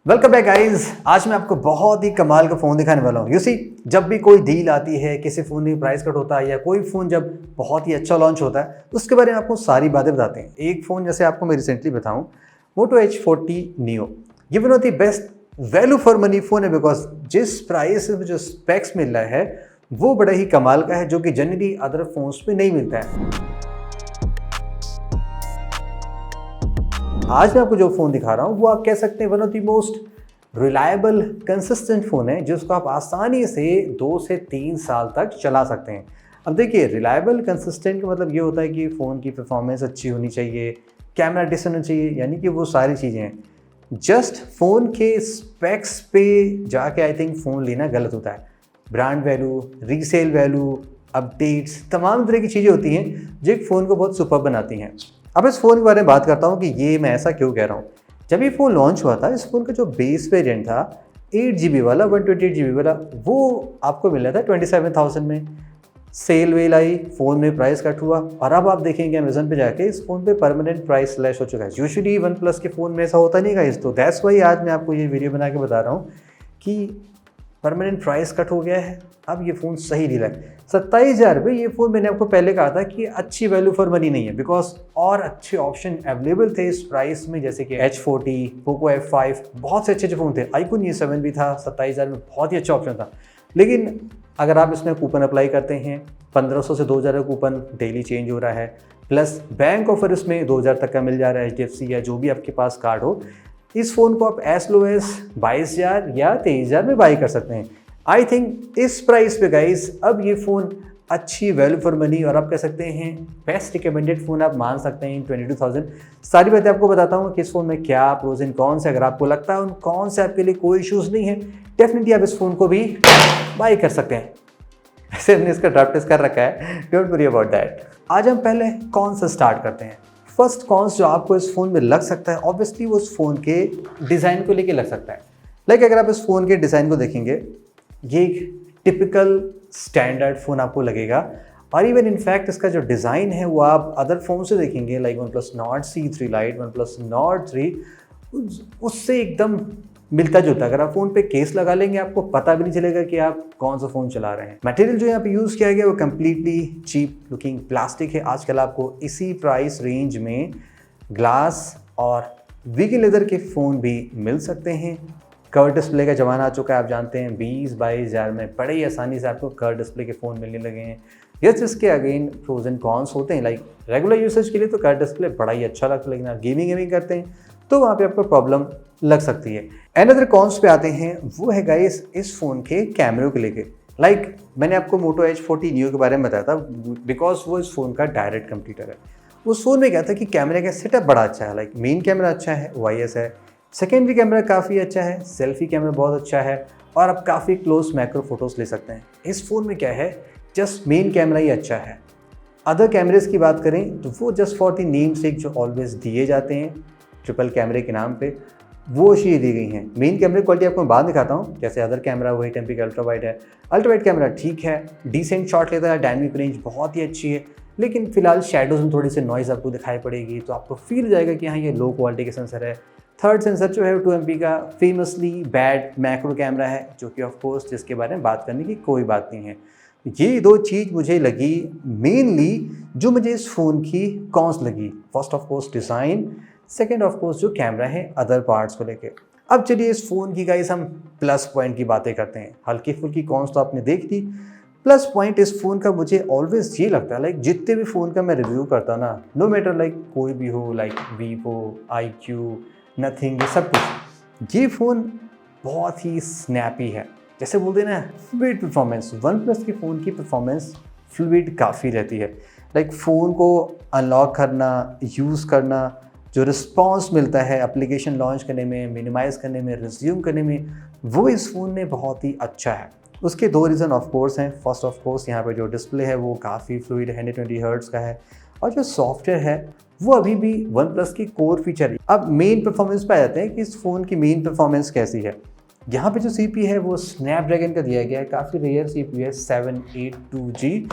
Welcome back guys. आज मैं आपको बहुत ही कमाल का फ़ोन दिखाने वाला हूँ। यू सी, जब भी कोई डील आती है, किसी फ़ोन की प्राइस कट होता है या कोई फ़ोन जब बहुत ही अच्छा लॉन्च होता है तो उसके बारे में आपको सारी बातें बताते हैं। एक फ़ोन जैसे आपको मैं रिसेंटली बताऊँ, मोटो H40 Neo, ये one of the best value for money phone है बिकॉज जिस प्राइस में जो स्पेक्स मिल रहा है वो बड़ा ही कमाल का है, जो कि जनरली अदर फोन्स में नहीं मिलता है। आज मैं आपको जो फ़ोन दिखा रहा हूँ वो आप कह सकते हैं one of the most reliable consistent phone है, जिसको आप आसानी से 2 से 3 साल तक चला सकते हैं। अब देखिए, रिलायबल कंसिस्टेंट का मतलब ये होता है कि फ़ोन की परफॉर्मेंस अच्छी होनी चाहिए, कैमरा डिसेंट होना चाहिए, यानी कि वो सारी चीज़ें हैं। जस्ट फ़ोन के स्पेक्स पे जाके आई थिंक फ़ोन लेना गलत होता है। Brand value, resale value, updates, तमाम तरह की चीज़ें होती हैं जो एक फ़ोन को बहुत सुपर्ब बनाती हैं। अब इस फ़ोन के बारे में बात करता हूँ कि ये मैं ऐसा क्यों कह रहा हूँ। जब ये फ़ोन लॉन्च हुआ था, इस फ़ोन का जो बेस वेरिएंट था 8GB वाला, 128GB वाला, वो आपको मिल रहा था 27,000 में। सेल वेल आई, फ़ोन में प्राइस कट हुआ और अब आप देखेंगे अमेज़न पे जाके इस फ़ोन पे परमानेंट प्राइस स्लैश हो चुका है। यूजुअली वन प्लस के फ़ोन में ऐसा होता नहीं गाइस, तो दैट्स वाई आज मैं आपको ये वीडियो बना के बता रहा हूँ कि परमानेंट प्राइस कट हो गया है। अब ये फ़ोन सही डील है। 27,000 रुपये ये फ़ोन मैंने आपको पहले कहा था कि अच्छी वैल्यू फॉर मनी नहीं है, बिकॉज और अच्छे ऑप्शन अवेलेबल थे इस प्राइस में, जैसे कि H40, पोको F5, बहुत से अच्छे फ़ोन थे। iQOO E7 भी था 27,000 में, बहुत ही अच्छा ऑप्शन था। लेकिन अगर आप इसमें कूपन अप्लाई करते हैं, 1500 से 2,000 का कूपन डेली चेंज हो रहा है, प्लस बैंक ऑफर इसमें 2,000 तक का मिल जा रहा है, HDFC या जो भी आपके पास कार्ड हो। इस फ़ोन को आप एज लो एज 22,000 या 23,000 में बाई कर सकते हैं। आई थिंक इस प्राइस पे गाइस अब ये फ़ोन अच्छी वैल्यू फॉर मनी और आप कह सकते हैं बेस्ट रिकमेंडेड फ़ोन आप मान सकते हैं इन 22,000। सारी बातें आपको बताता हूँ कि इस फ़ोन में क्या प्रोज एंड कॉन्स है। अगर आपको लगता है उन कौन से आपके लिए कोई इशूज़ नहीं है, डेफिनेटली आप इस फ़ोन को भी बाई कर सकते हैं। वैसे हमने इसका ड्राफ्ट टेस्ट कर रखा है, डोंट वरी अबाउट दैट। आज हम पहले कौन से स्टार्ट करते हैं। फर्स्ट कॉन्स जो आपको इस फ़ोन में लग सकता है, ऑब्वियसली वो उस फ़ोन के डिज़ाइन को लेके लग सकता है। लाइक अगर आप इस फ़ोन के डिज़ाइन को देखेंगे, ये एक टिपिकल स्टैंडर्ड फ़ोन आपको लगेगा और इवन इनफैक्ट इसका जो डिज़ाइन है वो आप अदर फ़ोन से देखेंगे, like OnePlus Nord C3 Lite, OnePlus Nord 3, उससे एकदम मिलता जुलता। अगर आप फ़ोन पे केस लगा लेंगे आपको पता भी नहीं चलेगा कि आप कौन सा फ़ोन चला रहे हैं। मटेरियल जो यहाँ पे यूज़ किया गया वो कम्प्लीटली चीप लुकिंग प्लास्टिक है। आजकल आपको इसी प्राइस रेंज में ग्लास और वीगन लेदर के फ़ोन भी मिल सकते हैं। कर्व डिस्प्ले का ज़माना आ चुका है, आप जानते हैं 20-22,000 में बड़े ही आसानी से आपको कर्व डिस्प्ले के फ़ोन मिलने लगे हैं। यस, इसके अगेन प्रोज एंड कॉन्स होते हैं। लाइक रेगुलर यूसेज के लिए तो कर्व डिस्प्ले बड़ा ही अच्छा लगता है, लेकिन आप गेमिंग करते हैं तो वहाँ पे आपको प्रॉब्लम लग सकती है। अनदर कॉन्स पे आते हैं, वो है गाइस इस फ़ोन के कैमरों के लेके। लाइक मैंने आपको मोटो H40 Neo के बारे में बताया था, बिकॉज वो इस फ़ोन का डायरेक्ट कंप्यूटर है। उस फ़ोन में क्या था कि कैमरे का सेटअप बड़ा अच्छा है। लाइक मेन कैमरा अच्छा है, OIS है, सेकेंडरी कैमरा काफ़ी अच्छा है, सेल्फी कैमरा बहुत अच्छा है और आप काफ़ी क्लोज मैक्रो फोटोज़ ले सकते हैं। इस फ़ोन में क्या है, जस्ट मेन कैमरा ही अच्छा है। अदर कैमरेज़ की बात करें तो वो जस्ट फॉर द नेम सेक जो ऑलवेज दिए जाते हैं ट्रिपल कैमरे के नाम पे, वो चीज़ें दी गई हैं। मेन कैमरे क्वालिटी आपको मैं बाद दिखाता हूँ। जैसे अदर कैमरा वही टेम्पिक अल्ट्रा वाइड है, अल्ट्रा वाइड कैमरा ठीक है, डिसेंट शॉट लेता है, डायनामिक रेंज बहुत ही अच्छी है, लेकिन फिलहाल शेडोज़ में थोड़ी सी नॉइज़ आपको दिखाई पड़ेगी तो आपको फील हो जाएगा कि हाँ ये लो क्वालिटी का सेंसर है। थर्ड सेंसर जो है 2MP का फेमसली बैड मैक्रो कैमरा है, जो कि ऑफ कोर्स जिसके बारे में बात करने की कोई बात नहीं है। ये दो चीज़ मुझे लगी मेनली जो मुझे इस फ़ोन की कॉन्स लगी। First of course design, second of course जो कैमरा है अदर पार्ट्स को लेके। अब चलिए इस फ़ोन की गाइस हम प्लस पॉइंट की बातें करते हैं। हल्की फुल्की कॉन्स तो आपने देख ली, प्लस पॉइंट इस फ़ोन का मुझे ऑलवेज ये लगता है, लाइक जितने भी फ़ोन का मैं रिव्यू करता ना, नो मैटर लाइक कोई भी हो, लाइक Vivo, iQOO, नथिंग, ये सब कुछ, ये फ़ोन बहुत ही स्नैपी है। जैसे बोलते हैं ना फ्लूइड परफॉर्मेंस, वन प्लस के फ़ोन की परफॉर्मेंस फ्लूइड काफ़ी रहती है। लाइक फ़ोन को अनलॉक करना, यूज़ करना, जो रिस्पॉन्स मिलता है एप्लीकेशन लॉन्च करने में, मिनिमाइज़ करने में, रिज्यूम करने में, वो इस फ़ोन में बहुत ही अच्छा है। उसके 2 रीज़न ऑफ कोर्स हैं। फर्स्ट ऑफ कोर्स यहाँ पे जो डिस्प्ले है वो काफ़ी फ्लूइड 120 हर्ट्ज़ का है और जो सॉफ्टवेयर है वो अभी भी वन प्लस की कोर फीचर है। अब मेन परफॉर्मेंस पे आ जाते हैं कि इस फ़ोन की मेन परफॉर्मेंस कैसी है। यहाँ पे जो CPU है वो स्नैपड्रैगन का दिया गया है, काफ़ी रेयर CPU है, 782G।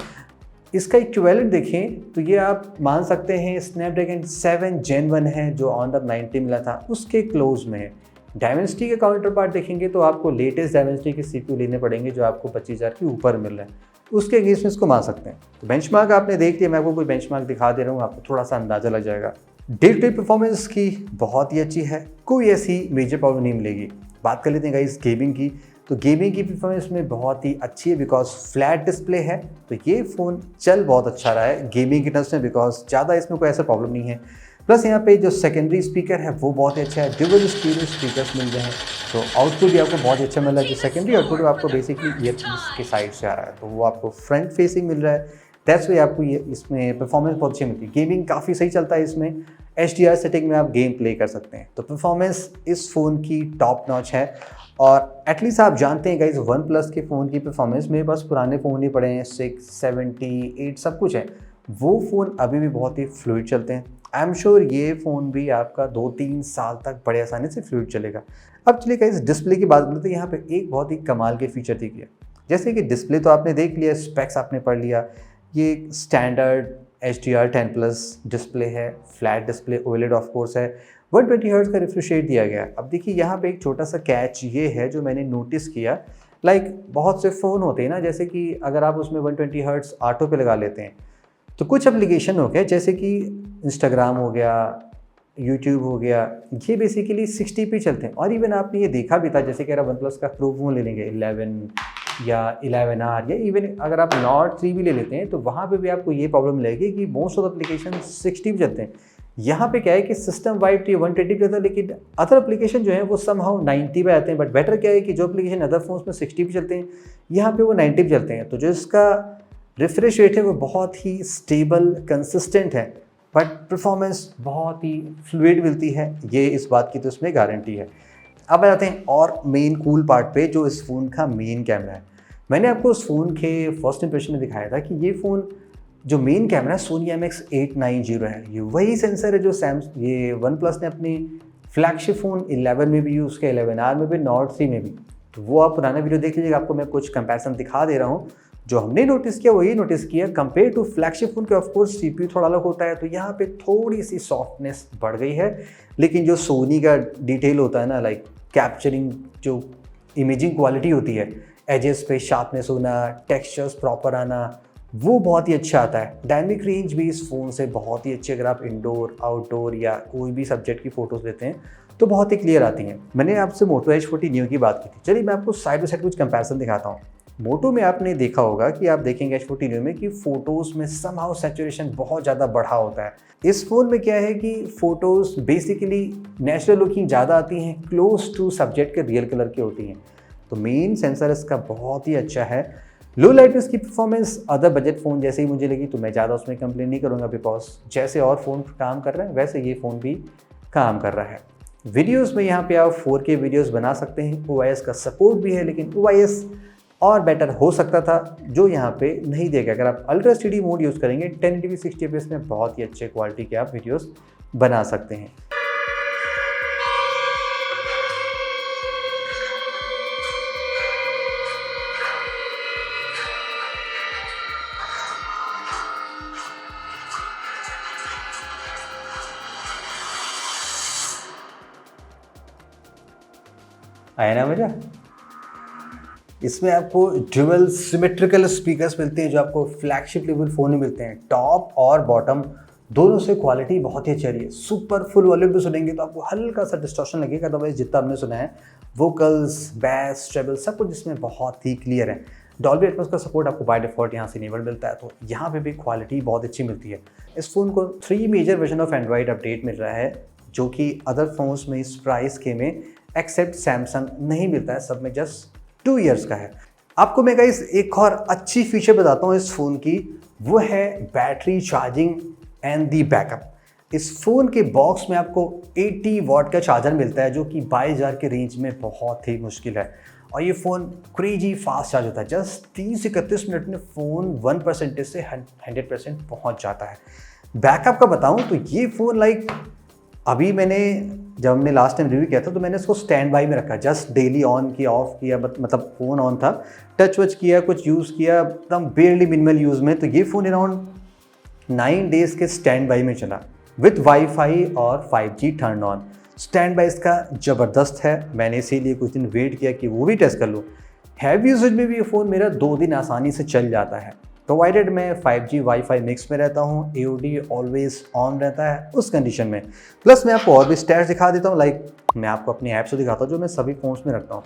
इसका इक्विवेलेंट देखें तो ये आप मान सकते हैं स्नैपड्रैगन 7 Gen 1 है जो ऑन द 90 मिला था, उसके क्लोज में है। डायमेंसिटी के काउंटर पार्ट देखेंगे तो आपको लेटेस्ट डायमेंसिटी के CPU लेने पड़ेंगे जो आपको 25,000 के ऊपर मिल रहे हैं, उसके अगेंस्ट में इसको मान सकते हैं। तो बेंचमार्क आपने देख लिया, मैं आपको कोई बेंचमार्क दिखा दे रहा हूँ, आपको थोड़ा सा अंदाजा लग जाएगा। डे टू डे परफॉर्मेंस की बहुत ही अच्छी है, कोई ऐसी मेजर प्रॉब्लम नहीं मिलेगी। बात कर लेते हैं गाइस गेमिंग की, तो गेमिंग की परफॉर्मेंस में बहुत ही अच्छी है बिकॉज फ्लैट डिस्प्ले है, तो ये फ़ोन चल बहुत अच्छा रहा है गेमिंग की टर्म्स में बिकॉज ज़्यादा इसमें कोई ऐसा प्रॉब्लम नहीं है। प्लस यहाँ पे जो सेकेंडरी स्पीकर है वो बहुत ही अच्छा है, ड्यूअल स्टीरियो स्पीकर्स मिल रहे हैं, तो आउटपुट भी आपको बहुत अच्छा मिल रहा है। जो सेकेंडरी आउटपुट आपको बेसिकली ईयरपीस के साइड से आ रहा है, तो वो आपको फ्रंट फेसिंग मिल रहा है, दैट्स वे आपको ये इसमें परफॉर्मेंस बहुत अच्छी मिलती है। गेमिंग काफ़ी सही चलता है इसमें, HDR सेटिंग में आप गेम प्ले कर सकते हैं, तो परफॉर्मेंस इस फ़ोन की टॉप नॉच है। और एटलीस्ट आप जानते हैं गाइस वन प्लस के फ़ोन की परफॉर्मेंस में बस पुराने फ़ोन ही पड़े हैं, 6, 70, 8 सब कुछ है, वो फ़ोन अभी भी बहुत ही फ्लूइड चलते हैं। आई एम श्योर ये फ़ोन भी आपका 2-3 साल तक बड़े आसानी से फ्लूइड चलेगा। अब चलिए गाइस डिस्प्ले की बात करते हैं, यहाँ पे एक बहुत ही कमाल के फीचर दिख गया, जैसे कि डिस्प्ले तो आपने देख लिया, स्पेक्स आपने पढ़ लिया, ये स्टैंडर्ड HDR10+ डिस्प्ले है, flat display, OLED of course है, 120 हर्ट्ज का रिफ्रेश रेट दिया गया है। अब देखिए यहाँ पे एक छोटा सा कैच ये है जो मैंने नोटिस किया, लाइक बहुत से फ़ोन होते हैं ना, जैसे कि अगर आप उसमें 120 हर्ट्ज ऑटो पे लगा लेते हैं, तो कुछ एप्लीकेशन हो गया जैसे कि इंस्टाग्राम हो गया, यूट्यूब हो गया, ये बेसिकली 60 पे चलते हैं। और इवन आपने ये देखा भी था, जैसे कि अगर वन प्लस का प्रो फ़ोन ले लेंगे 11 या 11R या इवन अगर आप नॉट 3 भी ले लेते हैं, तो वहाँ पे भी आपको ये प्रॉब्लम मिलेगी कि मोस्ट ऑफ एप्लीकेशन 60 पे चलते हैं। यहाँ पे क्या है कि सिस्टम वाइड 120 पे चलता है, लेकिन अदर एप्लीकेशन जो है वो समहाउ 90 पे आते हैं। बट बेटर क्या है कि जो एप्लीकेशन अदर फोन्स में 60 पे चलते हैं, यहाँ पे वो 90 पे चलते हैं, तो जो इसका रिफ्रेश रेट है वो बहुत ही स्टेबल कंसिस्टेंट है, बट परफॉर्मेंस बहुत ही फ्लूइड मिलती है, ये इस बात की तो इसमें गारंटी है। अब आ जाते हैं और मेन कूल पार्ट पे, जो इस फ़ोन का मेन कैमरा है। मैंने आपको उस फ़ोन के फर्स्ट इंप्रेशन में दिखाया था कि ये फ़ोन जो मेन कैमरा है सोनी IMX890 है, ये वही सेंसर है जो ये वन प्लस ने अपनी फ्लैगशिप फ़ोन 11 में भी यूज़ किया, 11R में भी, नॉट 3 में भी। तो वो आप पुराना वीडियो देख लीजिएगा, आपको मैं कुछ कंपैरिजन दिखा दे रहा हूँ। जो हमने नोटिस किया वो ये नोटिस किया, कंपेयर टू फ्लैगशिप फ़ोन के ऑफकोर्स CPU थोड़ा अलग होता है, तो यहाँ पे थोड़ी सी सॉफ्टनेस बढ़ गई है। लेकिन जो सोनी का डिटेल होता है ना, लाइक कैप्चरिंग, जो इमेजिंग क्वालिटी होती है, एजेस पे शार्पनेस होना, टेक्सचर्स प्रॉपर आना, वो बहुत ही अच्छा आता है। डायनेमिक रेंज भी इस फ़ोन से बहुत ही अच्छी, अगर आप इंडोर, आउटडोर या कोई भी सब्जेक्ट की फ़ोटोज़ लेते हैं तो बहुत ही क्लियर आती हैं। मैंने आपसे मोटो H40 Neo की बात की थी, चलिए मैं आपको साइड बाई साइड कुछ कंपैरिजन दिखाता हूँ। मोटो में आपने देखा होगा कि आप देखेंगे H40 Neo में कि फ़ोटोज़ में समहाउ सैचुरेशन बहुत ज़्यादा बढ़ा होता है। इस फ़ोन में क्या है कि फ़ोटोज़ बेसिकली नेचुरल लुकिंग ज़्यादा आती हैं, क्लोज टू सब्जेक्ट के रियल कलर की होती हैं। तो मेन सेंसर इसका बहुत ही अच्छा है। लो लाइट में इसकी परफॉर्मेंस अदर बजट फ़ोन जैसे ही मुझे लगी, तो मैं ज़्यादा उसमें कंप्लेन नहीं करूँगा, बिकॉज जैसे और फ़ोन काम कर रहे हैं वैसे ये फ़ोन भी काम कर रहा है। वीडियोस में यहाँ पे आप 4K वीडियोस बना सकते हैं, OIS का सपोर्ट भी है, लेकिन OIS और बेटर हो सकता था, जो यहाँ पे नहीं देगा। अगर आप अल्ट्रा एचडी मोड यूज़ करेंगे 1080p 60 fps में बहुत ही अच्छे क्वालिटी के आप वीडियोस बना सकते हैं। आया ना मजा? इसमें आपको ड्यूअल सिमेट्रिकल स्पीकर्स मिलते हैं जो आपको फ्लैगशिप लेवल फ़ोन में मिलते हैं। टॉप और बॉटम दोनों से क्वालिटी बहुत ही अच्छी आ रही है। सुपर फुल वॉल्यूम पे सुनेंगे तो आपको हल्का सा डिस्टॉर्शन लगेगा, अदरवाइज जितना आपने सुना है वोकल्स, बैस, ट्रेबल सब कुछ इसमें बहुत ही क्लियर है। डॉल्बी एटमॉस का सपोर्ट आपको बाय डिफ़ॉल्ट यहाँ से इनेबल मिलता है, तो यहाँ पे भी क्वालिटी बहुत अच्छी मिलती है। इस फ़ोन को 3 major version of Android update मिल रहा है, जो कि अदर फोन्स में इस प्राइस के में एक्सेप्ट सैमसंग नहीं मिलता है, सब में जस्ट 2 ईयर्स का है। आपको मैं गाइस एक और अच्छी फीचर बताता हूँ इस फ़ोन की, वो है battery charging and the backup. इस फ़ोन के बॉक्स में आपको 80 वॉट का चार्जर मिलता है, जो कि 22,000 के रेंज में बहुत ही मुश्किल है। और ये फ़ोन क्रेजी फास्ट चार्ज होता है, जस्ट 30 से 31 मिनट में फ़ोन 1% से 100% पहुँच जाता है। बैकअप का बताऊँ तो ये फ़ोन लाइक अभी जब हमने लास्ट टाइम रिव्यू किया था तो मैंने इसको स्टैंड बाई में रखा, जस्ट डेली ऑन किया ऑफ किया, मतलब फ़ोन ऑन था, टच वच किया, कुछ यूज़ किया, एकदम बेयरली मिनिमल यूज़ में। तो ये फ़ोन अराउंड 9 डेज़ के स्टैंड बाई में चला विथ वाईफाई और 5G turn on. Stand by इसका ज़बरदस्त है, मैंने इसीलिए कुछ दिन वेट किया कि वो भी टेस्ट कर लूँ। हैवी यूसेज में भी ये फ़ोन मेरा 2 दिन आसानी से चल जाता है, प्रोवाइडेड मैं 5G वाईफाई मिक्स में रहता हूँ, AOD ऑलवेज ऑन रहता है उस कंडीशन में। प्लस मैं आपको और भी स्टैट्स दिखा देता हूँ, लाइक मैं आपको अपनी ऐप से दिखाता हूँ जो मैं सभी फ़ोन्स में रखता हूँ।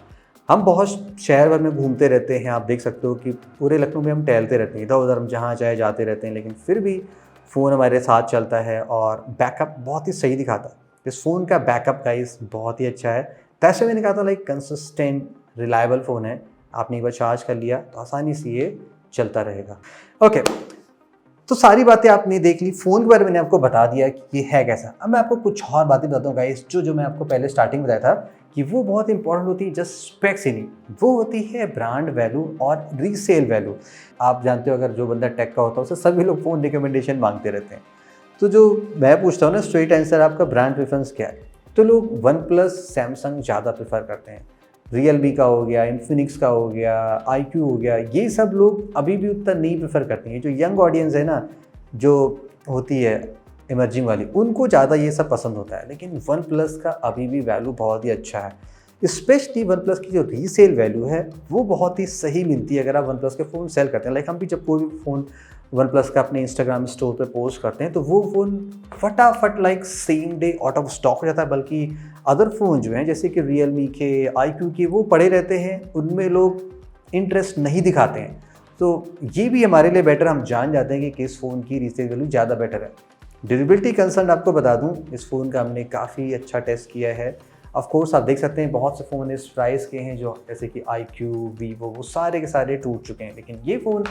हम बहुत शहर भर में घूमते रहते हैं, आप देख सकते हो कि पूरे लखनऊ में हम टहलते रहते हैं, इधर उधर हम जहाँ चाहे जाते रहते हैं, लेकिन फिर भी फ़ोन हमारे साथ चलता है और बैकअप बहुत ही सही दिखाता है। इस फ़ोन का बैकअप गाइस बहुत ही अच्छा है। वैसे मैंने कहा था लाइक कंसिस्टेंट रिलायबल फ़ोन है, आपने एक बार चार्ज कर लिया तो आसानी से ये चलता रहेगा। ओके, तो सारी बातें आपने देख ली, फ़ोन के बारे में मैंने आपको बता दिया कि ये है कैसा। अब मैं आपको कुछ और बातें बताता हूँ गाइस, जो मैं आपको पहले स्टार्टिंग में बताया था कि वो बहुत इंपॉर्टेंट होती है, जस्ट स्पेक्स ही नहीं, वो होती है ब्रांड वैल्यू और रीसेल वैल्यू। आप जानते हो अगर जो बंदा टेक का होता है उससे सभी लोग फ़ोन रिकमेंडेशन मांगते रहते हैं। तो जो मैं पूछता हूँ ना स्ट्रेट आंसर, आपका ब्रांड प्रेफरेंस क्या है, तो लोग वन प्लस सैमसंग ज़्यादा प्रेफर करते हैं। रियलमी का हो गया, इन्फिनिक्स का हो गया, IQ हो गया, ये सब लोग अभी भी उतना नहीं प्रेफर करते हैं। जो यंग ऑडियंस है ना, जो होती है इमर्जिंग वाली, उनको ज़्यादा ये सब पसंद होता है। लेकिन वन प्लस का अभी भी वैल्यू बहुत ही अच्छा है, स्पेशली वन प्लस की जो रीसेल वैल्यू है वो बहुत ही सही मिलती है अगर आप वन प्लस के फ़ोन सेल करते हैं। लाइक हम भी जब कोई भी फ़ोन वन प्लस का अपने इंस्टाग्राम स्टोर पे पोस्ट करते हैं तो वो फ़ोन फटाफट like same day out of stock हो जाता है। बल्कि अदर फ़ोन जो हैं जैसे कि रियलमी के, IQ के, वो पड़े रहते हैं, उनमें लोग इंटरेस्ट नहीं दिखाते हैं। तो ये भी हमारे लिए बेटर, हम जान जाते हैं कि किस फ़ोन की रीसेल वैल्यू ज़्यादा बेटर है। ड्यूरेबिलिटी कंसर्न आपको बता दूं, इस फ़ोन का हमने काफ़ी अच्छा टेस्ट किया है। ऑफ कोर्स आप देख सकते हैं बहुत से फ़ोन इस प्राइस के हैं जो जैसे कि IQ, Vivo, वो सारे के सारे टूट चुके हैं, लेकिन ये फ़ोन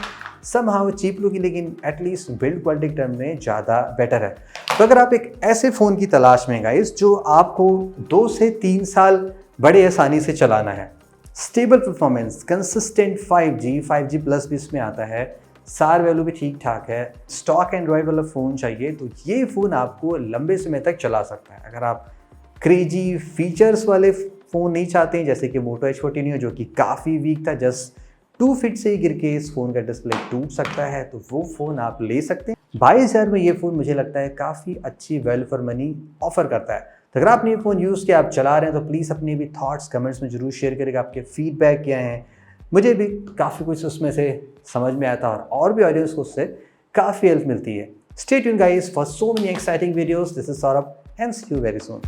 समहाउ चीप लुकिंग, लेकिन एटलीस्ट बिल्ड क्वालिटी टर्म में ज़्यादा बेटर है। तो अगर आप एक ऐसे फ़ोन की तलाश में गाइस जो आपको 2 से 3 साल बड़े आसानी से चलाना है, stable performance, consistent 5G plus भी इसमें आता है, सार वैल्यू भी ठीक ठाक है, स्टॉक एंड्रॉयड वाला फ़ोन चाहिए तो ये फ़ोन आपको लंबे समय तक चला सकता है। अगर आप क्रेजी फीचर्स वाले फ़ोन नहीं चाहते हैं जैसे कि मोटो H14 जो कि काफ़ी वीक था, जस्ट 2 फीट से ही गिर के इस फ़ोन का डिस्प्ले टूट सकता है, तो वो फ़ोन आप ले सकते हैं। 22,000 में ये फ़ोन मुझे लगता है काफ़ी अच्छी वैल्यू फॉर मनी ऑफर करता है। तो अगर आपने ये फ़ोन यूज़ किया, आप चला रहे हैं, तो प्लीज़ अपने भी थॉट्स कमेंट्स में ज़रूर शेयर करेगा, आपके फीडबैक क्या हैं। मुझे भी काफ़ी कुछ उसमें से समझ में आया था और भी ऑडियंस को उससे काफ़ी हेल्प मिलती है। Stay tuned guys for so many exciting videos. This is Saurabh and see you very soon.